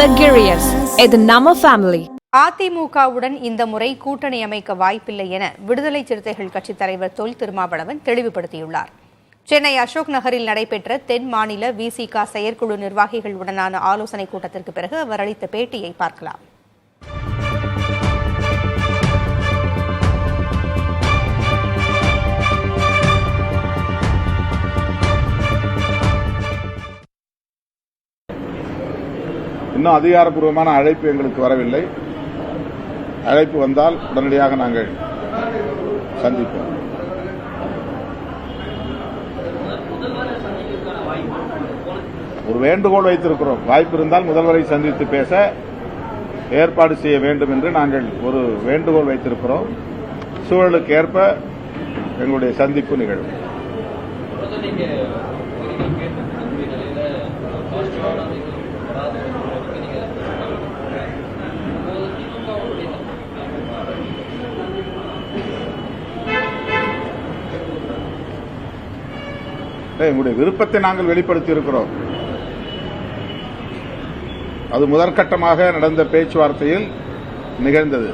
Luxurious. இது நம்ம family. அதிமுகவுடன் இந்த முறை கூட்டணி அமைக்க வாய்ப்பில்லை என விடுதலை சிறுத்தைகள் கட்சித் தலைவர் தொல் திருமாவளவன் தெளிவுபடுத்தியுள்ளார். சென்னை அசோக் நகரில் நடைபெற்ற தென் மாநில விசிக செயற்குழு நிர்வாகிகளுடனான ஆலோசனைக் கூட்டத்திற்கு பிறகு அவர் அளித்த பேட்டியை பார்க்கலாம். இன்னும் அதிகாரப்பூர்வமான அழைப்பு எங்களுக்கு வரவில்லை. அழைப்பு வந்தால் உடனடியாக நாங்கள் சந்திப்போம். ஒரு வேண்டுகோள் வைத்திருக்கிறோம். வாய்ப்பு இருந்தால் முதல்வரை சந்தித்து பேச ஏற்பாடு செய்ய வேண்டும் என்று நாங்கள் ஒரு வேண்டுகோள் வைத்திருக்கிறோம். சூழலுக்கு ஏற்ப எங்களுடைய சந்திப்பு நிகழும். எங்களுடைய விருப்பத்தை நாங்கள் வெளிப்படுத்தி இருக்கிறோம். அது முதற்கட்டமாக நடந்த பேச்சுவார்த்தையில் நிகழ்ந்தது.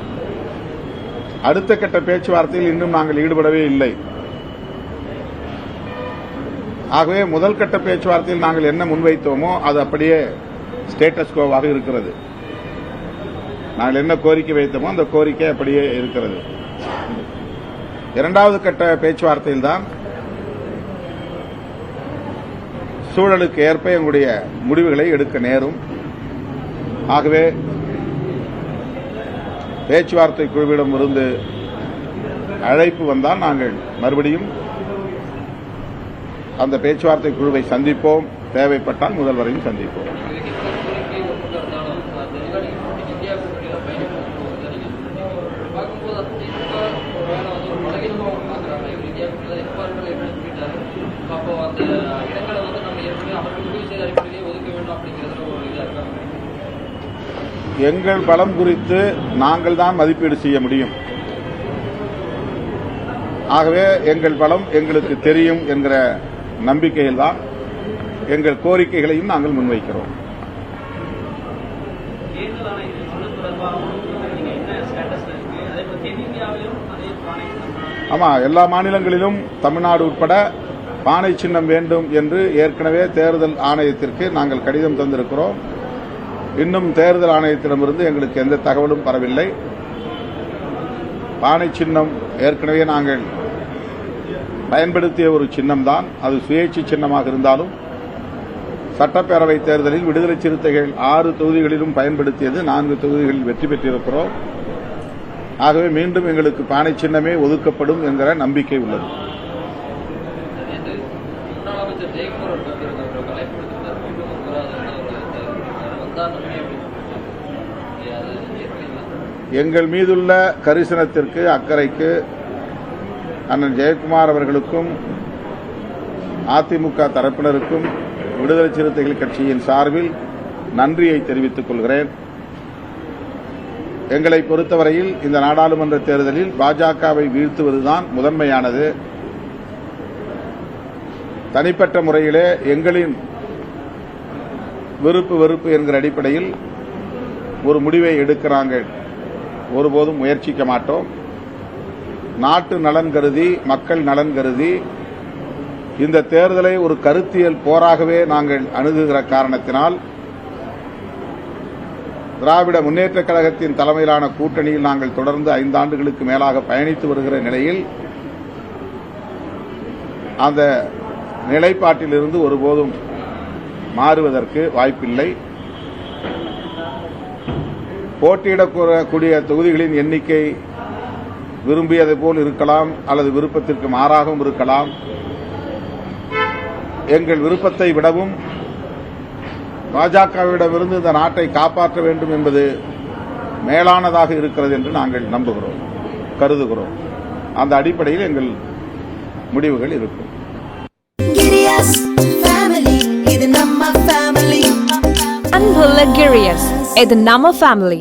அடுத்த கட்ட பேச்சுவார்த்தையில் இன்னும் நாங்கள் ஈடுபடவே இல்லை. ஆகவே முதல் கட்ட பேச்சுவார்த்தையில் நாங்கள் என்ன முன்வைத்தோமோ அது அப்படியே ஸ்டேட்டஸ் கோவாக இருக்கிறது. நாங்கள் என்ன கோரிக்கை வைத்தோமோ அந்த கோரிக்கை அப்படியே இருக்கிறது. இரண்டாவது கட்ட பேச்சுவார்த்தையில் தான் சூழலுக்கு ஏற்ப எங்களுடைய முடிவுகளை எடுக்க நேரும். ஆகவே பேச்சுவார்த்தை குழுவிடம் இருந்து அழைப்பு வந்தால் நாங்கள் மறுபடியும் அந்த பேச்சுவார்த்தை குழுவை சந்திப்போம். தேவைப்பட்டால் முதல்வரையும் சந்திப்போம். எங்கள் பலம் குறித்து நாங்கள் தான் மதிப்பீடு செய்ய முடியும். ஆகவே எங்கள் பலம் எங்களுக்கு தெரியும் என்கிற நம்பிக்கையில் தான் எங்கள் கோரிக்கைகளையும் நாங்கள் முன்வைக்கிறோம். ஆமா, எல்லா மாநிலங்களிலும் தமிழ்நாடு உட்பட பானை சின்னம் வேண்டும் என்று ஏற்கனவே தேர்தல் ஆணையத்திற்கு நாங்கள் கடிதம் தந்திருக்கிறோம். இன்னும் தேர்தல் ஆணையத்திடமிருந்து எங்களுக்கு எந்த தகவலும் வரவில்லை. பானை சின்னம் ஏற்கனவே நாங்கள் பயன்படுத்திய ஒரு சின்னம்தான். அது சுயேட்சை சின்னமாக இருந்தாலும் சட்டப்பேரவை தேர்தலில் விடுதலை சிறுத்தைகள் 6 தொகுதிகளிலும் பயன்படுத்தியது. 4 தொகுதிகளில் வெற்றி பெற்றிருக்கிறோம். ஆகவே மீண்டும் எங்களுக்கு பானை சின்னமே ஒதுக்கப்படும் என்கிற நம்பிக்கை உள்ளது. எங்கள் மீதுள்ள கரிசனத்திற்கு அக்கறைக்கு அண்ணன் ஜெயக்குமார் அவர்களுக்கும் அதிமுக தரப்பினருக்கும் விடுதலை சிறுத்தைகள் கட்சியின் சார்பில் நன்றியை தெரிவித்துக் கொள்கிறேன். எங்களை பொறுத்தவரையில் இந்த நாடாளுமன்ற தேர்தலில் பாஜகவை வீழ்த்துவதுதான் முதன்மையானது. தனிப்பட்ட முறையிலே எங்களின் விருப்பு வெறுப்பு என்கிற அடிப்படையில் ஒரு முடிவை எடுக்கிறாங்க. ஒருபோதும் முயற்சிக்க மாட்டோம். நாட்டு நலன் கருதி, மக்கள் நலன் கருதி இந்த தேர்தலை ஒரு கருத்தியல் போராகவே நாங்கள் அணுகுகிற காரணத்தினால் திராவிட முன்னேற்றக் கழகத்தின் தலைமையிலான கூட்டணியில் நாங்கள் தொடர்ந்து 5 ஆண்டுகளுக்கு மேலாக பயணித்து வருகிற நிலையில் அந்த நிலைப்பாட்டிலிருந்து ஒருபோதும் மாறுவதற்கு வாய்ப்பில்லை. போட்டியிடக்கூடிய தொகுதிகளின் எண்ணிக்கை விரும்பியது போல் இருக்கலாம், அல்லது விருப்பத்திற்கு மாறாகவும் இருக்கலாம். எங்கள் விருப்பத்தை விடவும் பாஜகவிடமிருந்து இந்த நாட்டை காப்பாற்ற வேண்டும் என்பது மேலானதாக இருக்கிறது என்று நாங்கள் நம்புகிறோம், கருதுகிறோம். அந்த அடிப்படையில் எங்கள் முடிவுகள் இருக்கும். Luxurious. இது நம்ம ஃபேமிலி.